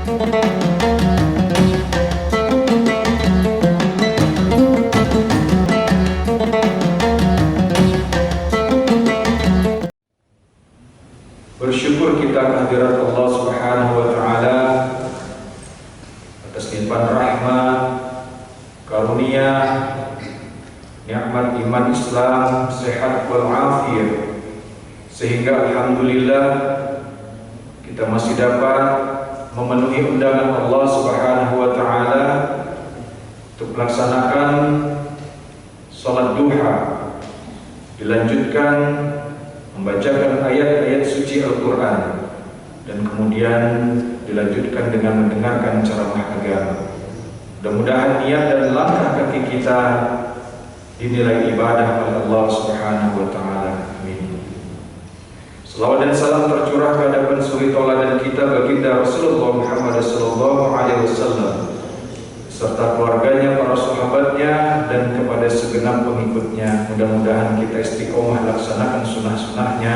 Bersyukur kita kehadirat Allah Subhanahu wa taala atas limpahan rahmat, karunia, nikmat iman Islam, sehat wal afiyah, sehingga alhamdulillah kita masih dapat memenuhi undangan Allah Subhanahu wa taala untuk melaksanakan salat duha, dilanjutkan membacakan ayat-ayat suci Al-Quran, dan kemudian dilanjutkan dengan mendengarkan ceramah agama. Mudah-mudahan niat dan langkah kaki kita dinilai ibadah oleh Allah Subhanahu wa taala. Amin. Salawat dan salam tercurah ke hadapan suri tauladan kita baginda Rasulullah Muhammad sallallahu alaihi wasallam serta keluarganya, para sahabatnya, dan kepada segenap pengikutnya. Mudah-mudahan kita istiqomah laksanakan sunnah-sunnahnya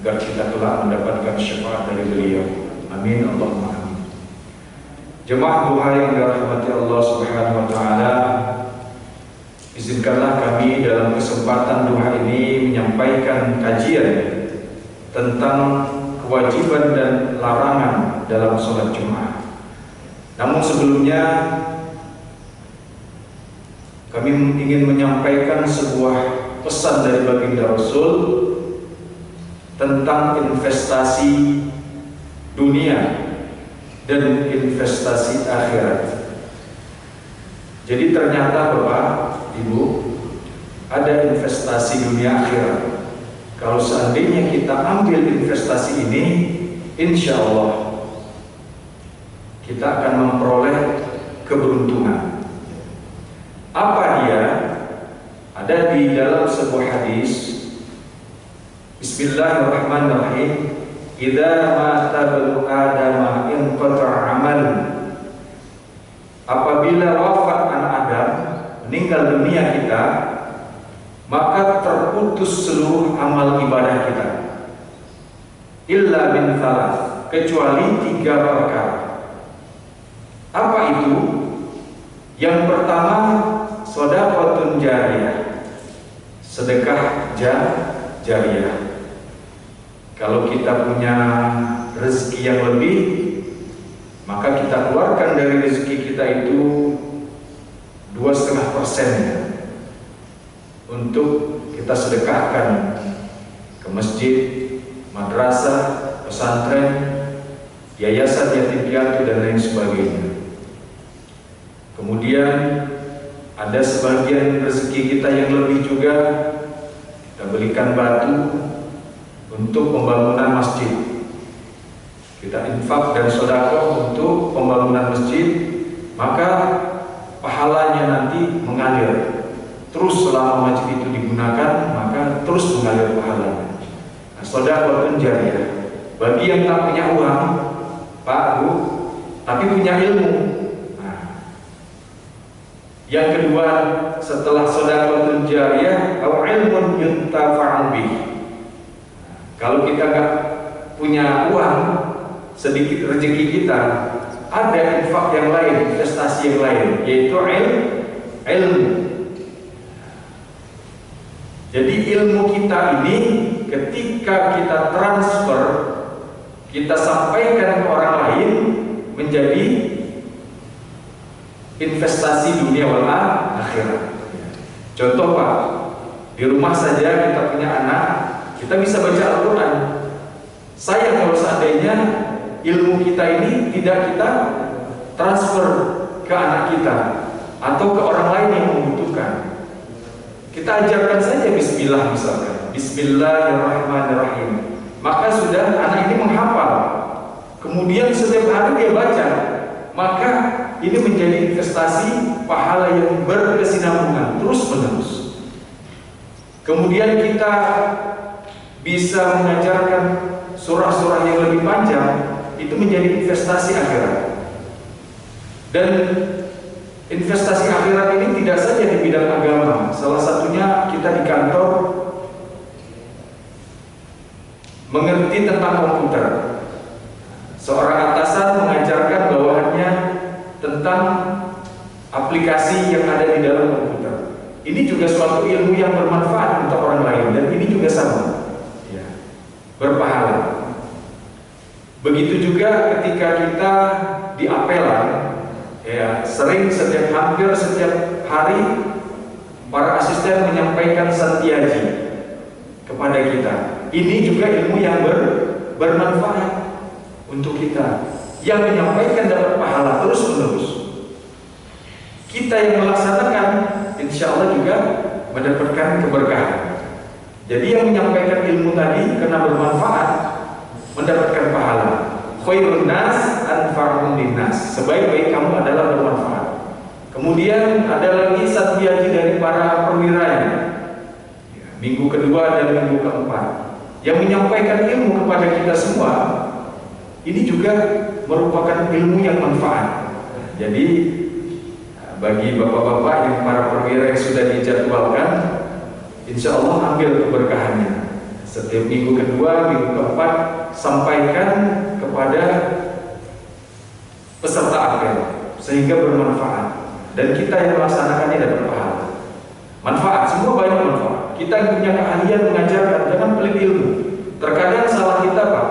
agar kita kelak mendapatkan syafaat dari beliau. Amin Allahumma amin. Jemaah duha yang dirahmati Allah Subhanahu wa taala, izinkanlah kami dalam kesempatan duha ini menyampaikan kajian tentang kewajiban dan larangan dalam sholat Jumat. Namun sebelumnya kami ingin menyampaikan sebuah pesan dari baginda Rasul tentang investasi dunia dan investasi akhirat. Jadi ternyata Bapak, Ibu, ada investasi dunia akhirat. Kalau seandainya kita ambil investasi ini, insya Allah kita akan memperoleh keberuntungan. Apa dia? Ada di dalam sebuah hadis. Bismillahirrahmanirrahim. Idza mata ibnu Adam inqata'a 'amalu. Apabila wafat anak Adam, meninggal dunia kita, maka terputus seluruh amal ibadah kita. Illa min thalath, kecuali 3 perkara. Apa itu? Yang pertama, shadaqatun jariyah, sedekah jariyah. Kalau kita punya rezeki yang lebih, maka kita keluarkan dari rezeki kita itu 2,5% untuk kita sedekahkan ke masjid, madrasah, pesantren, yayasan yatim piatu, dan lain sebagainya. Kemudian ada sebagian rezeki kita yang lebih juga, kita belikan batu untuk pembangunan masjid. Kita infak dan sedekah untuk pembangunan masjid, maka pahalanya nanti mengalir terus selama masjid itu digunakan, maka terus mengalir pahalanya. Nah, sedekah jariyah. Bagi yang tak punya uang, Pak, Bu, tapi punya ilmu. Yang kedua, setelah sedekah jariyah, au ilmun yuntafa'u bih. Kalau kita nggak punya uang, sedikit rezeki kita, ada infak yang lain, investasi yang lain, yaitu ilmu. Jadi ilmu kita ini ketika kita transfer, kita sampaikan ke orang lain, menjadi investasi dunia wal akhirat. Contoh Pak, di rumah saja kita punya anak, kita bisa baca Al-Quran. Sayang kalau seandainya ilmu kita ini tidak kita transfer ke anak kita atau ke orang lain yang membutuhkan. Kita ajarkan saja Bismillah misalkan, Bismillahirrahmanirrahim, maka sudah anak ini menghafal. Kemudian setiap hari dia baca, maka ini menjadi investasi pahala yang berkesinambungan terus menerus. Kemudian kita bisa mengajarkan surah-surah yang lebih panjang, itu menjadi investasi akhirat. Dan investasi akhirat ini tidak saja di bidang agama. Salah satunya kita di kantor mengerti tentang komputer. Seorang atasan mengajarkan aplikasi yang ada di dalam komputer. Ini juga suatu ilmu yang bermanfaat untuk orang lain, dan ini juga sama, ya, berpahala. Begitu juga ketika kita di apelan, ya, hampir setiap hari para asisten menyampaikan santiaji kepada kita. Ini juga ilmu yang bermanfaat untuk kita. Yang menyampaikan dapat pahala terus menerus. Kita yang melaksanakan, insya Allah juga mendapatkan keberkahan. Jadi yang menyampaikan ilmu tadi karena bermanfaat mendapatkan pahala. Khairun nas anfa'uhum linnas. Sebaik-baik kamu adalah bermanfaat. Kemudian ada lagi santiaji dari para perwiranya, minggu kedua dan minggu keempat, yang menyampaikan ilmu kepada kita semua. Ini juga merupakan ilmu yang manfaat. Jadi bagi bapak-bapak yang para perwira yang sudah dijadwalkan, insya Allah ambil keberkahannya. Setiap minggu kedua, minggu keempat, sampaikan kepada peserta apel sehingga bermanfaat, dan kita yang melaksanakannya dapat pahala. Manfaat, semua banyak manfaat. Kita yang punya keahlian mengajarkan, jangan pelit ilmu. Terkadang salah kita, Pak,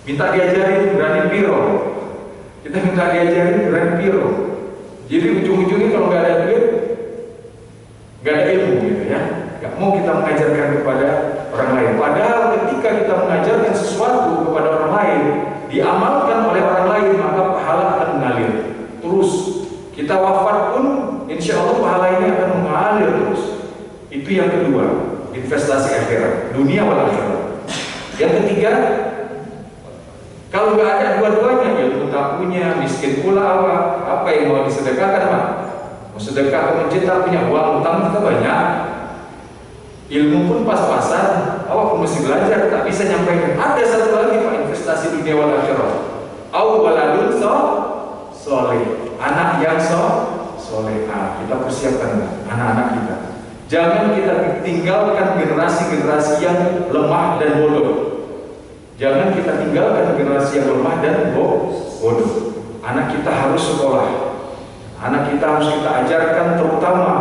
minta diajarin berani piro. Kita minta diajarin berani piro. Jadi ujung-ujungnya kalau nggak ada duit, nggak ada ilmu, gitu ya. Nggak mau kita mengajarkan kepada orang lain. Padahal ketika kita mengajarkan sesuatu kepada orang lain, diamalkan oleh orang lain, maka pahala akan mengalir terus. Kita wafat pun, insya Allah pahala ini akan mengalir terus. Itu yang kedua, investasi akhirat, dunia wal akhirat. Yang ketiga, kalau nggak ada dua-duanya, ilmu tak punya, miskin pula, apa yang mau disedekahkan, Pak? Mau sedekah ke masjid tak punya uang, utang kita banyak. Ilmu pun pas-pasan, awak pun mesti belajar, tak bisa nyampaikan. Ada satu lagi, Pak, investasi dunia wal akhirat. Au waladun soleh, anak yang soleh. Kita persiapkan anak-anak kita. Jangan kita tinggalkan generasi-generasi yang lemah dan bodoh. Jangan kita tinggalkan generasi yang lemah dan bodoh. Anak kita harus sekolah. Anak kita harus kita ajarkan, terutama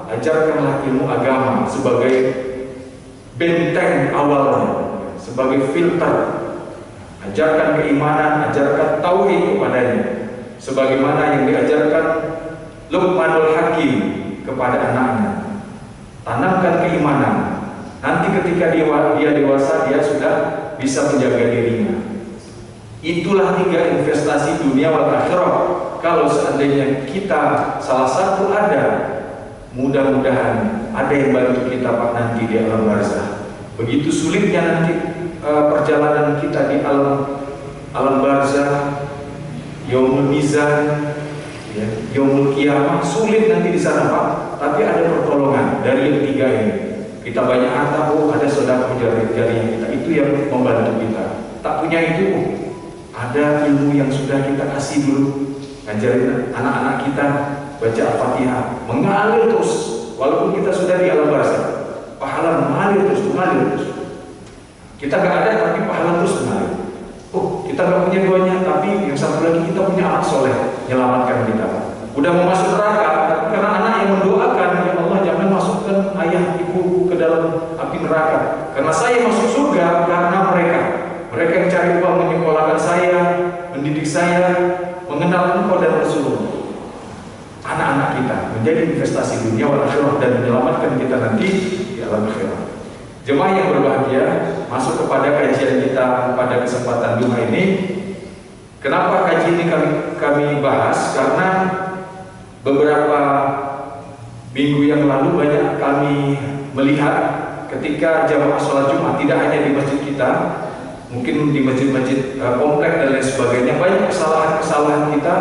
ajarkanlah ilmu agama sebagai benteng awalnya, sebagai filter. Ajarkan keimanan, ajarkan tauhid kepadanya, sebagaimana yang diajarkan Luqmanul Hakim kepada anaknya. Tanamkan keimanan. Nanti ketika dia dewasa, dia sudah bisa menjaga dirinya. Itulah 3 investasi dunia wal akhirat. Kalau seandainya kita salah satu ada, mudah-mudahan ada yang bantu kita, Pak, nanti di alam barzah. Begitu sulitnya nanti perjalanan kita di alam barzah, yaumul mizan, ya, yaumul qiyamah, sulit nanti di sana, Pak. Tapi ada pertolongan dari yang 3 ini. Kita banyak harta, ada sedekah jariah kita, itu yang membantu kita. Tak punya itu, ada ilmu yang sudah kita kasih dulu. Ngajarin anak-anak kita baca Al-Fatihah, mengalir terus. Walaupun kita sudah di alam barzah, pahala mengalir terus. Kita nggak ada, tapi pahala terus mengalir. Kita nggak punya duanya, tapi yang satu lagi kita punya anak soleh, menyelamatkan kita. Udah mau masuk neraka, tapi karena anak yang mendoakan, ya Allah jangan masukkan ayah ibu ke dalam api neraka. Karena saya masuk surga karena mereka yang cari uang menyekolahkan saya, mendidik saya, mengenal Engkau dan Rasulullah. Anak-anak kita menjadi investasi dunia wal akhirat dan menyelamatkan kita nanti di alam akhirat. Jemaah yang berbahagia, masuk kepada kajian kita pada kesempatan duha ini. Kenapa kajian ini kami bahas? Karena beberapa minggu yang lalu banyak kami melihat ketika jamaah sholat Jumat, tidak hanya di masjid kita, mungkin di masjid-masjid komplek dan lain sebagainya, banyak kesalahan-kesalahan kita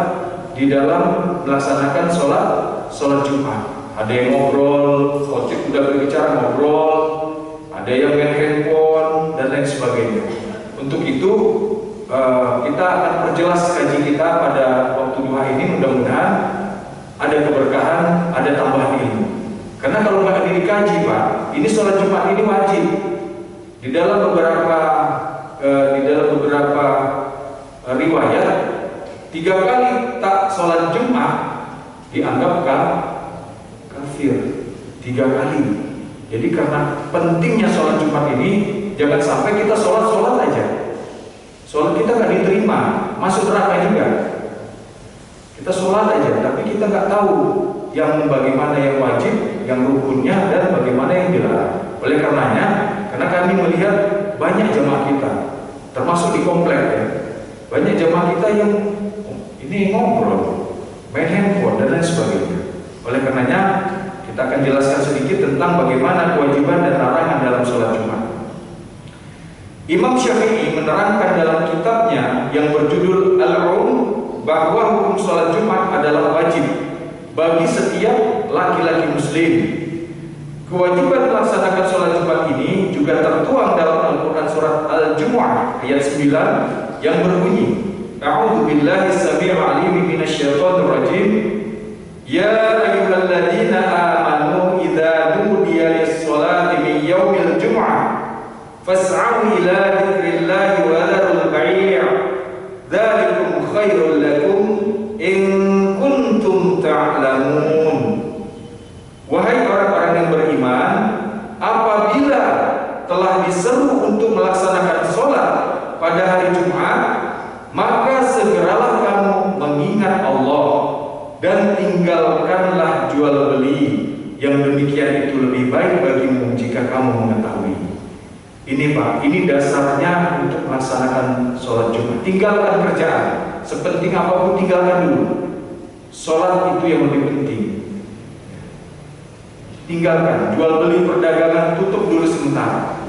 di dalam melaksanakan sholat Jumat. Ada yang ngobrol, khotib udah berbicara ngobrol, ada yang main handphone dan lain sebagainya. Untuk itu kita akan perjelas kaji kita pada waktu duha ini, mudah-mudahan ada keberkahan, ada tambahan ilmu. Karena kalau nggak dikaji, Pak, ini sholat Jumat ini wajib. Di dalam beberapa riwayat 3 kali tak sholat Jumat dianggap kafir 3 kali. Jadi karena pentingnya sholat Jumat ini, jangan sampai kita sholat aja, sholat kita nggak diterima, masuk neraka juga. Kita sholat aja, tapi kita nggak tahu yang bagaimana yang wajib, yang rukunnya, dan bagaimana yang dilarang. Oleh karenanya, karena kami melihat banyak jamaah kita, termasuk di komplek ya, banyak jamaah kita yang ini ngobrol, main handphone dan lain sebagainya. Oleh karenanya, kita akan jelaskan sedikit tentang bagaimana kewajiban dan larangan dalam sholat Jumat. Imam Syafi'i menerangkan dalam kitabnya yang berjudul Al-Um bahwa hukum sholat Jumat adalah wajib bagi setiap laki-laki muslim. Kewajiban melaksanakan sholat Jumat ini juga tertuang dalam Al-Quran surat Al-Jumu'ah ayat 9 yang berbunyi, A'udzu billahi as-sami'il 'alim minasyaitonir rajim. Ya ayyuhalladzina amanu idza nudiya lis-sholati min yaumil jumu'ah fas'au ila dzikrillahi wa dzarul bai'. Dzalikum khairul lakum in kuntum ta'lamun. Wahai orang-orang yang beriman, apabila telah diseru untuk melaksanakan sholat pada hari Jumat, maka segeralah kamu mengingat Allah dan tinggalkanlah jual beli. Yang demikian itu lebih baik bagimu jika kamu mengetahui. Ini Pak, ini dasarnya untuk melaksanakan sholat Jumat. Tinggalkan kerjaan, sepenting apapun tinggalkan dulu. Sholat itu yang lebih penting. Tinggalkan, jual beli perdagangan tutup dulu sementara.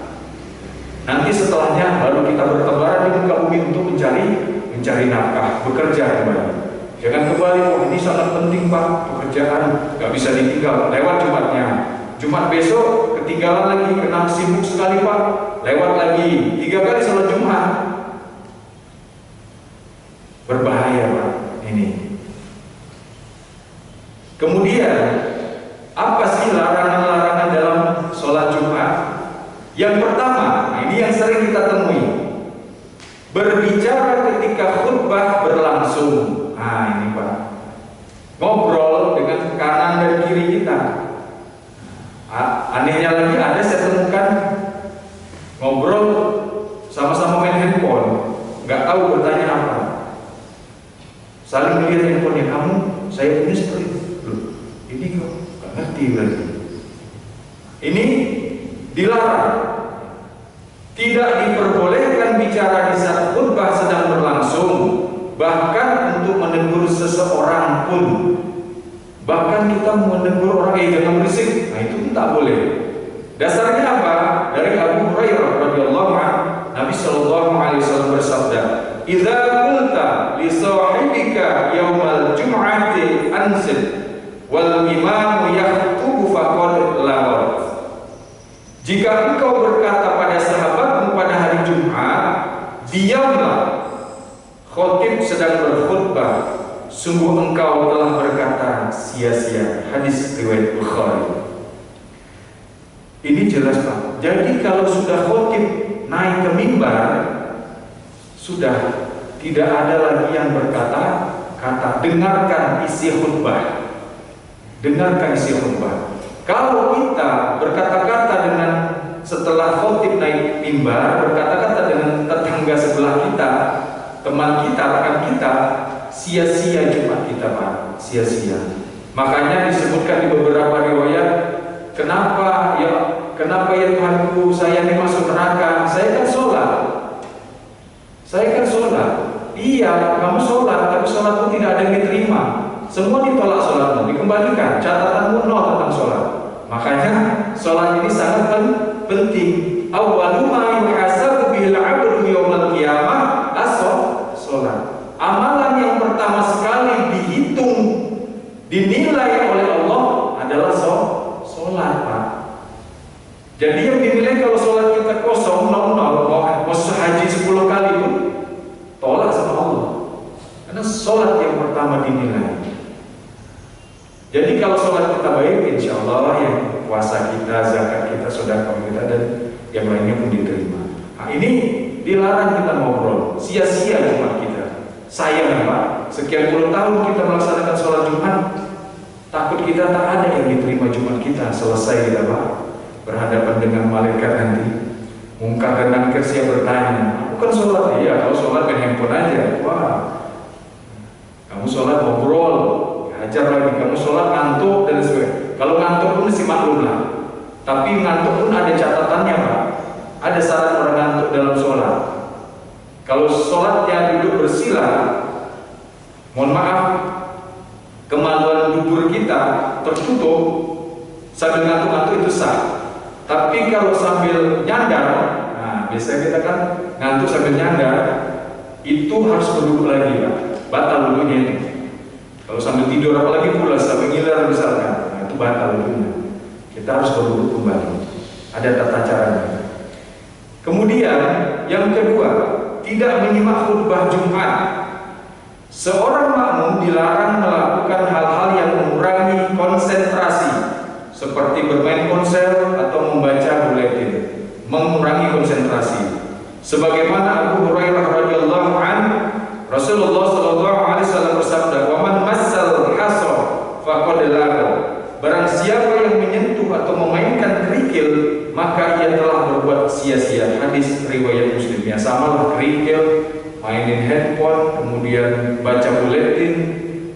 Nanti setelahnya baru kita bertebaran di muka bumi untuk mencari nafkah, bekerja kembali. Jangan kembali, oh ini sangat penting Pak, pekerjaan nggak bisa ditinggal, lewat Jumatnya. Jumat besok ketinggalan lagi, kena sibuk sekali Pak, lewat lagi 3 kali sholat Jumat. Berbahaya Pak ini. Kemudian apa sih larangan-larangan dalam sholat Jumat? Yang pertama, ini yang sering kita temui, berbicara ketika khutbah berlangsung. Nah ini Pak, ngobrol dengan kanan dan kiri kita. Anehnya lagi ada saya temukan ngobrol sama-sama main handphone, nggak tahu bertanya apa, saling melihat handphonenya. Kamu, saya punya seperti itu. Loh, ini kok nggak ngerti berarti. Ini dilarang. Tidak diperbolehkan bicara di saat khutbah sedang berlangsung, bahkan untuk menegur seseorang pun. Bahkan kita menegur orang, jangan berisik, nah itu tak boleh. Dasarnya apa? Dari Abu Hurairah radhiyallahu anhu, Nabi sallallahu alaihi wasallam bersabda, "Idza qulta li sahibika yaumal jum'ati ansit wal imamu yakhutubu faqad lawat." Jika engkau berkata pada sahabatmu pada hari Jumat, diamlah, khotib sedang berkhutbah, sungguh engkau telah berkata sia-sia. Hadis riwayat Bukhari. Ini jelas Pak. Jadi kalau sudah khotib naik ke mimbar, sudah tidak ada lagi yang berkata-kata. Dengarkan isi khutbah. Dengarkan isi khutbah. Kalau kita berkata-kata dengan setelah khotib naik mimbar, berkata-kata dengan tetangga sebelah kita, teman kita, rekan kita, sia-sia Jumat kita Pak, sia-sia. Makanya disebutkan di beberapa riwayat, kenapa ya Tuhanku, saya ini masuk neraka? Saya kan sholat. Iya, kamu sholat, tapi sholatmu tidak ada yang diterima. Semua ditolak sholatmu, dikembalikan, catatanmu 0 tentang sholat. Makanya sholat ini sangat penting. Awwalu ma yuhasabu bihil 'abdu yaumil qiyamah as-sholat. Amalan yang pertama sekali dihitung, dinilai oleh Allah adalah sholat Pak. Jadi yang dinilai kalau sholat kita kosong, 0, mau haji 10 kali itu tolak sama Allah. Karena sholat yang pertama dinilai. Jadi kalau sholat kita baik, insya Allah yang puasa kita, zakat kita, sedekah kita, dan yang lainnya pun diterima. Nah ini dilarang kita ngobrol, sia-sia Jumat kita. Sayang Pak, sekian puluh tahun kita melaksanakan sholat Jumat, Takut kita tak ada yang diterima Jumat kita. Selesai kita Pak, berhadapan dengan malaikat nanti. Mungkar dan nakir siap bertanya, aku kan sholat. Iya, kalau sholat main handphone aja. Wah, kamu sholat ngobrol, hajar lagi. Kamu sholat ngantuk dan sebagainya. Kalau ngantuk pun mesti maklum lah. Tapi ngantuk pun ada catatannya Pak. Ada syarat orang ngantuk dalam sholat. Kalau sholatnya duduk bersila, mohon maaf, kemaluan dubur kita tertutup sambil ngantuk-ngantuk itu sah. Tapi kalau sambil nyandar, nah biasanya kita kan ngantuk sambil nyandar, itu harus berduduk lagi Pak. Batal wudunya ini. Kalau sambil tidur apalagi pula sambil ngiler misalkan, nah itu batal wudunya. Kita harus berduduk kembali. Ada tata caranya. Kemudian yang kedua, tidak menyimak khutbah Jumat. Seorang makmum dilarang melakukan hal-hal yang mengurangi konsentrasi, seperti bermain ponsel atau membaca buletin, mengurangi konsentrasi. Sebagaimana Abu Hurairah radhiyallahu anhu, Rasulullah sallallahu alaihi wasallam bersabda, "Wa man massal hasa faqad laga." Barang siapa yang menyentuh atau memainkan kerikil, maka ia telah berbuat sia-sia. Hadis riwayat Muslim. Ya samalah kerikil, mainin handphone, kemudian baca buletin,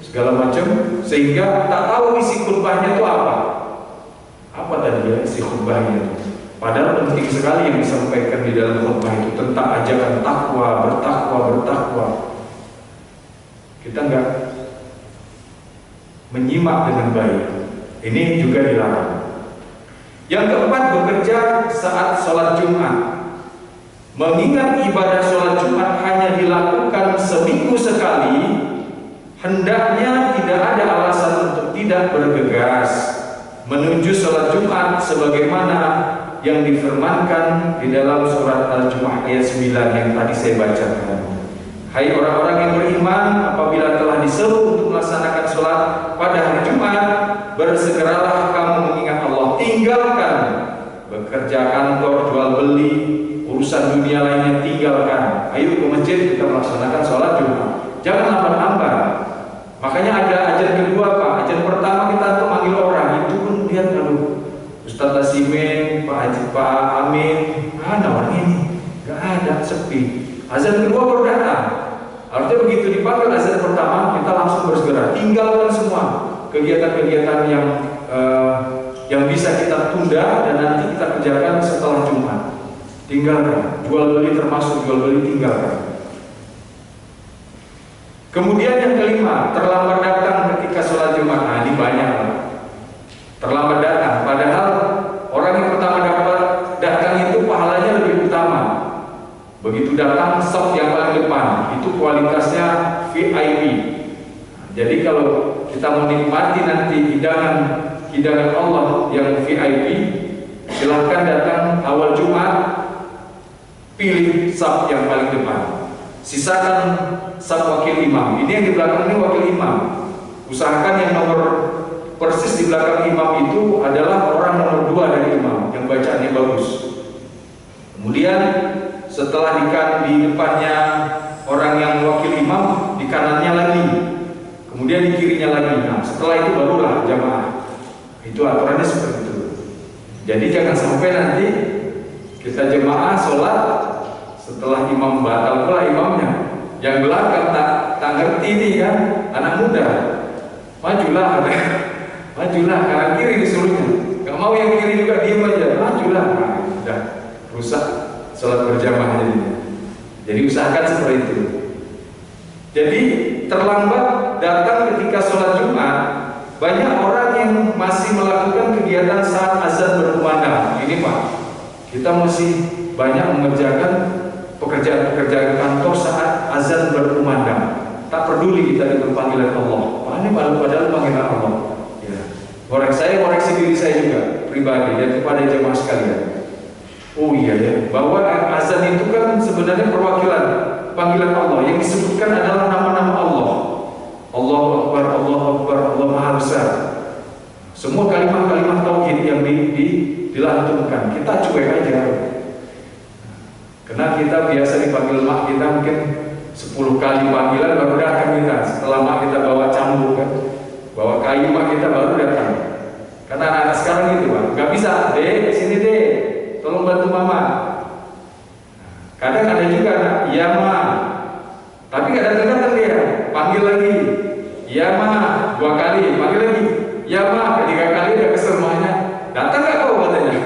segala macam, sehingga tak tahu isi khutbahnya itu apa. Apa tadi ya isi khutbahnya? Padahal penting sekali yang disampaikan di dalam khutbah itu tentang ajakan takwa, bertakwa. Kita enggak menyimak dengan baik. Ini juga dilarang. Yang keempat, bekerja saat sholat Jumat. Mengingat ibadah sholat Jumat hanya dilakukan seminggu sekali, hendaknya tidak ada alasan untuk tidak bergegas menuju sholat Jumat sebagaimana yang difirmankan di dalam surat Al-Jumu'ah ayat 9 yang tadi saya bacakan. Hai orang-orang yang beriman, apabila telah diseru untuk melaksanakan sholat pada hari Jumat, bersegeralah kamu mengingat Allah. Tinggalkan bekerja kantor, jual beli, urusan dunia lainnya tinggalkan. Ayo ke masjid kita melaksanakan sholat Jumat. Jangan lambat-lambat. Makanya ada ajar kedua Pak. Ajar pertama kita tuh manggil orang, itu pun lihat aduh, Ustaz Tasimin, Pak Haji, Pak Amin, mana orang ini? Gak ada, sepi. Azan kedua baru datang. Artinya begitu dipanggil azan pertama, kita langsung bersegera. Tinggalkan semua kegiatan-kegiatan yang bisa kita tunda dan nanti kita kerjakan setelah Jumat. Tinggalkan. Jual beli termasuk jual beli tinggalkan. Kemudian yang kelima, terlambat datang ketika sholat Jumat. Nah ini banyak lah. Terlambat datang. Padahal orang yang pertama datang itu pahalanya lebih utama. Begitu datang sop yang paling depan, itu kualitasnya VIP. Jadi kalau kita mau nikmati nanti hidangan Allah yang VIP, silahkan datang awal Jumat, pilih sop yang paling depan. Sisakan sop wakil imam. Ini yang di belakang ini wakil imam. Usahakan yang nomor persis di belakang imam itu adalah orang nomor 2 dari imam yang bacaannya bagus. Kemudian setelah di depannya orang yang wakil imam, di kanannya lagi, kemudian di kirinya lagi. Nah, setelah itu barulah jamaah. Itu aturannya seperti itu. Jadi jangan sampai nanti kita jemaah sholat setelah imam batal pula imamnya. Yang belakang tak ngerti ini kan, anak muda. Majulah, majulah, kanan kiri disuruhnya. Gak mau yang kiri juga diam aja, majulah. Nah, udah rusak sholat berjamaah jadinya. Jadi usahakan seperti itu. Jadi terlambat datang ketika sholat Jumat, banyak orang yang masih melakukan kegiatan saat azan berkumandang. Ini Pak, kita masih banyak mengerjakan pekerjaan-pekerjaan kantor saat azan berkumandang. Tak peduli kita dengan panggilan Allah. Ini padahal panggilan Allah. Ya. Koreksi diri saya juga pribadi dan kepada jemaah sekalian. Oh iya ya, bahwa azan itu kan sebenarnya perwakilan panggilan Allah. Yang disebutkan adalah nama-nama Allah. Allahu Akbar, Allahu Akbar, Allah Maha Besar. Semua kalimat-kalimat tauhid yang dilantunkan, kita cuek aja. Karena kita biasa dipanggil mak kita mungkin 10 kali panggilan baru datang kita. Setelah mak kita bawa cambuk kan, bawa kayu mak kita baru panggil lagi, ya ma, 2 kali, panggil lagi, ya ma, 3 kali udah kesel mahnya, datang nggak kau katanya,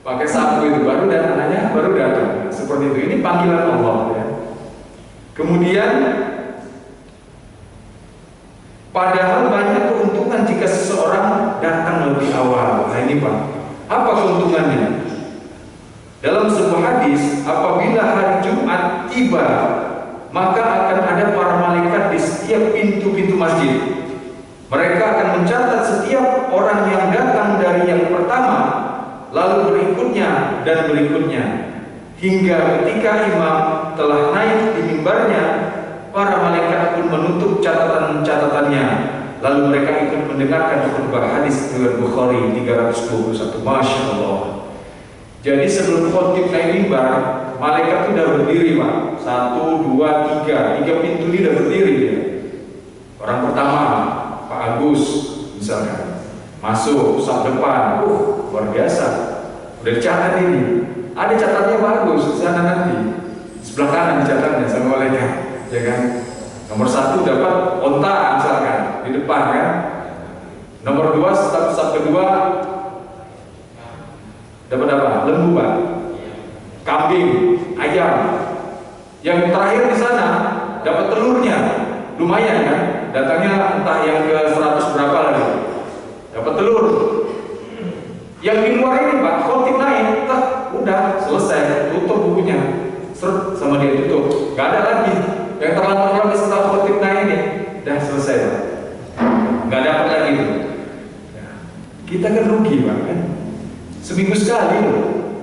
pakai sapu itu baru datang, anaknya baru datang, seperti itu. Ini panggilan Allah ya. Kemudian padahal banyak keuntungan jika seseorang datang lebih awal. Nah ini Pak, apa keuntungannya? Dalam sebuah hadis, apabila hari Jumat tiba, maka akan ada para malaikat di setiap pintu-pintu masjid. Mereka akan mencatat setiap orang yang datang dari yang pertama, lalu berikutnya dan berikutnya, hingga ketika imam telah naik di mimbarnya, para malaikat pun menutup catatan-catatannya. Lalu mereka ikut mendengarkan khutbah. Hadis riwayat Bukhari 321. Masya Allah. Jadi sebelum khotib naik mimbar, malaikat itu sudah berdiri Pak. 1, 2, 3 pintu ini sudah berdiri ya. Orang pertama Pak Agus misalkan masuk saf depan, luar biasa. Udah dicatat ini. Ada catatnya Pak Agus di sana nanti. Sebelah kanan dicatatnya sama malaikat, ya kan? Nomor 1 dapat onta misalkan di depan kan. Nomor 2 saf kedua dapat apa? Lembu Pak, kambing, ayam. Yang terakhir di sana dapat telurnya, lumayan kan? Datangnya entah yang ke 100 berapa lagi, dapat telur. Yang di luar ini Pak, khotib naik, udah selesai, tutup bukunya, seret sama dia tutup, nggak ada lagi. Yang terlambat setelah khotib naik ini, udah selesai Pak, nggak dapat lagi tuh. Kita kan rugi Pak kan? Seminggu sekali loh,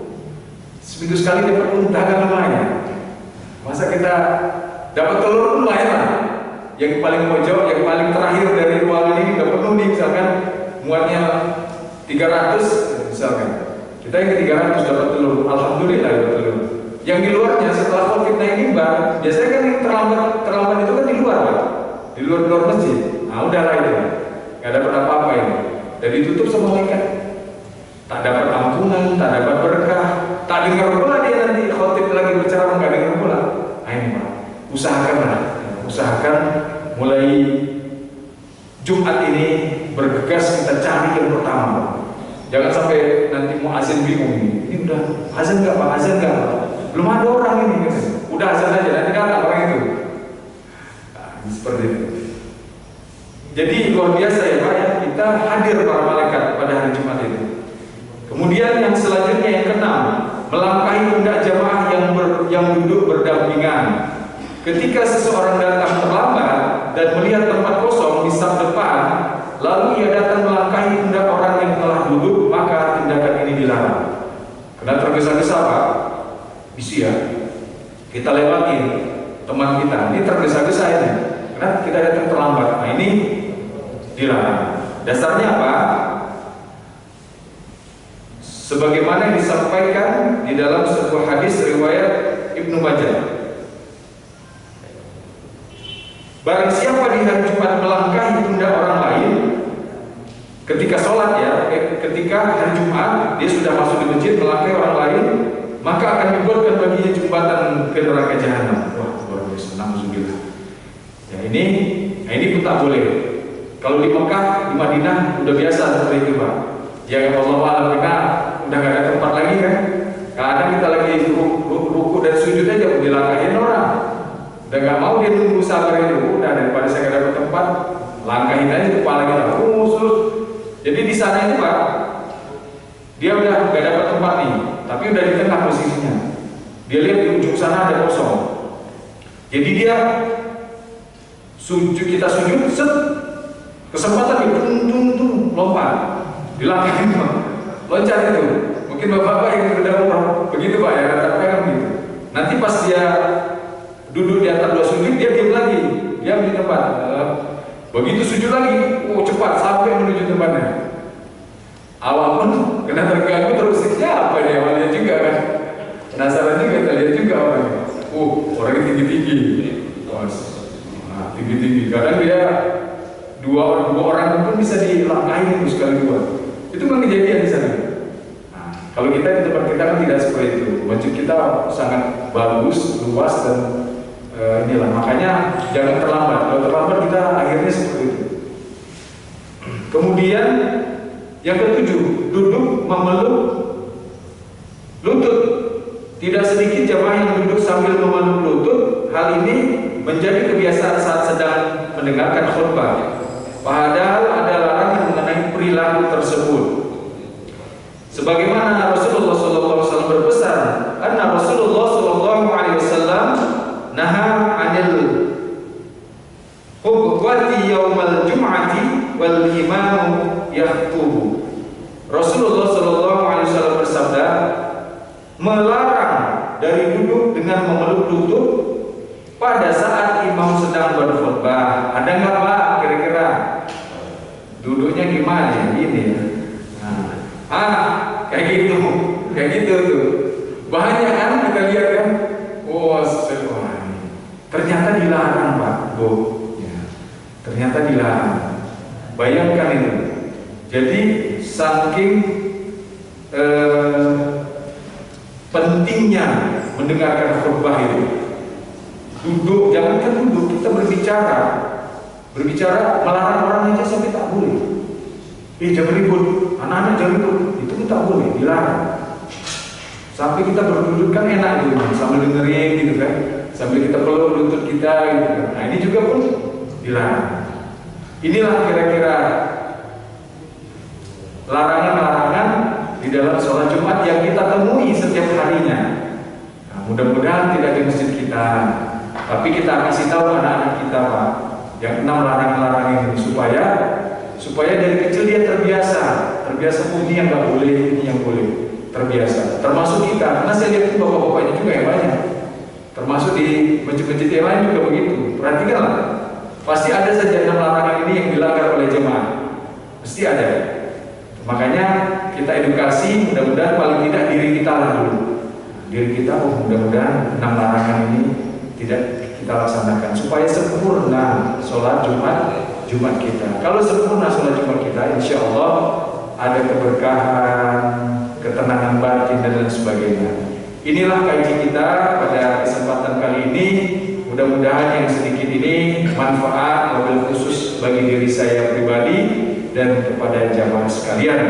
seminggu sekali dapat unta kan lumayan. Masa kita dapat telur lumayan lah. Yang paling pojok, yang paling terakhir dari ruangan ini udah penuh nih, misalkan muatnya 300 misalkan. Kita yang ke 300 dapat telur, alhamdulillah dapat telur. Yang di luarnya setelah khotib naik mimbar, biasanya kan yang terlambat itu kan di luar Pak, di luar masjid. Nah udah lah itu, nggak dapat apa-apa ini. Dan ditutup sama malaikat. Tak dapat ampunan, tak dapat berkah, tak dengar pula dia nanti khotib lagi berceramah, nggak dengar pula. Nah ini Pak, usahakan mulai Jumat ini bergegas kita cari yang pertama. Jangan sampai nanti mau azan bingung ini udah azan nggak Pak, azan nggak Pak? Belum ada orang ini, udah azan aja nanti datang orang itu. Nah, seperti itu. Jadi luar biasa ya Pak ya, kita hadir para malaikat pada hari Jumat itu. Kemudian yang selanjutnya yang keenam, melangkahi pundak jamaah yang duduk berdampingan. Ketika seseorang datang terlambat dan melihat tempat kosong di saf depan, lalu ia datang melangkahi pundak orang yang telah duduk, maka tindakan ini dilarang. Karena tergesa-gesa Pak, bisa ya, kita lewatin teman kita, ini tergesa-gesa ini, karena kita datang terlambat. Nah ini dilarang. Dasarnya apa? Sebagaimana yang disampaikan di dalam sebuah hadis riwayat Ibnu Majah. Barang siapa di hari Jumat melangkahi pundak orang lain ketika sholat ya, ketika hari Jumat dia sudah masuk di masjid melangkahi orang lain, maka akan dibuatkan baginya jembatan ke neraka jahanam. Wah, luar biasa, na'udzubillah. Ya ini pun tak boleh. Kalau di Mekah, di Madinah udah biasa seperti itu Pak. Ya Allah alam, kita udah gak ada tempat lagi kan. Kadang kita lagi ruku dan sujud aja dilangkahin orang. Udah gak mau dia nunggu sabar itu, udah daripada saya gak dapat tempat, langkahin aja kepala kita khusus. Jadi di sana itu Pak, dia udah gak dapat tempat nih, tapi udah di tengah posisinya. Dia lihat di ujung sana ada kosong. Jadi dia kita sujud, set, kesempatan dia tung lompat. Dilangkahin Pak, loncat itu. Mungkin bapak-bapak yang berdahulu begitu Pak ya, katakan gitu. Nanti pas dia duduk di atas 2 sujud, dia diam lagi, diam di tempat. Begitu sujud lagi, cepat sampai menuju tempatnya. Awal pun kena terganggu terus, siapa dia awalnya juga kan. Penasaran juga, kita lihat juga orangnya. Orangnya tinggi-tinggi. Nah, tinggi-tinggi. Kadang dia dua orang pun bisa dilangkahi itu sekali dua. Itu memang kejadian di sana. Nah, kalau kita di tempat kita kan tidak seperti itu. Masjid kita sangat bagus, luas dan inilah, makanya jangan terlambat. Kalau terlambat kita akhirnya seperti itu. Kemudian yang ketujuh, duduk memeluk lutut. Tidak sedikit jamaah yang duduk sambil memeluk lutut. Hal ini menjadi kebiasaan saat sedang mendengarkan khutbah. Padahal ada larangan mengenai perilaku tersebut. Sebagaimana Rasulullah SAW berpesan, anna Rasulullah SAW naha 'anil khutbati yaumal jum'ati wal imamu yaktubu. Rasulullah SAW bersabda, melarang dari duduk dengan memeluk lutut pada saat imam sedang berkhutbah. Ada nggak Pak kira-kira? Duduknya gimana ya? Gini ya. Kayak gitu tuh. Banyak kan kita lihat kan. Ternyata dilarang Pak, Bu. Ya. Ternyata dilarang. Bayangkan itu. Jadi saking pentingnya mendengarkan khutbah itu. Duduk, jangankan duduk, kita berbicara melarang orang aja sampai tak boleh. Jangan ribut, anak-anak jangan ribut, itu pun tak boleh, dilarang. Sampai kita berduduk kan enak gitu, sambil dengerin gitu kan, sambil kita peluk lutut kita gitu kan. Nah ini juga pun dilarang. Inilah kira-kira larangan-larangan di dalam sholat Jumat yang kita temui setiap harinya. Nah, mudah-mudahan tidak di masjid kita, tapi kita kasih tahu anak-anak kita Pak, yang 6 larangan-larangan ini supaya dari kecil dia terbiasa ini yang nggak boleh, ini yang boleh, terbiasa. Termasuk kita, karena saya lihat bapak-bapaknya juga yang banyak, termasuk di masjid-masjid yang lain juga begitu. Perhatikanlah, pasti ada saja 6 larangan ini yang dilanggar oleh jemaah, pasti ada. Makanya kita edukasi, mudah-mudahan paling tidak diri kita lah dulu. Diri kita, mudah-mudahan 6 larangan ini tidak kita laksanakan supaya sempurna sholat Jumat kita. Kalau sempurna sholat Jumat kita, insya Allah ada keberkahan, ketenangan batin dan lain sebagainya. Inilah kaji kita pada kesempatan kali ini. Mudah-mudahan yang sedikit ini manfaat, wabil khusus bagi diri saya pribadi dan kepada jamaah sekalian.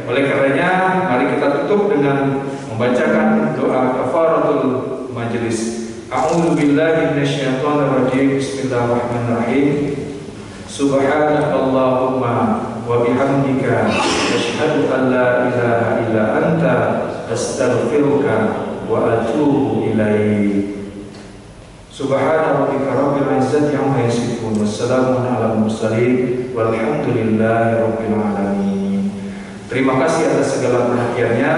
Oleh karenanya, mari kita tutup dengan membacakan doa kafaratul majelis. A'udzu billahi minasyaitonir rajim. Bismillahirrahmanirrahim. Subhanakallahumma wa bihamdika asyhadu an la ilaha illa anta astaghfiruka wa atubu ilaik. Subhana rabbika rabbil izzati amma yasifun, wassalamun ala mursalin, walhamdulillahi rabbil alamin. Terima kasih atas segala perhatiannya.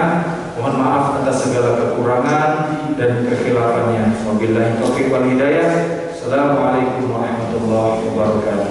Mohon maaf atas segala kekurangan dan kekhilafannya. Wabillahi taufiq wal hidayah. Assalamualaikum warahmatullahi wabarakatuh.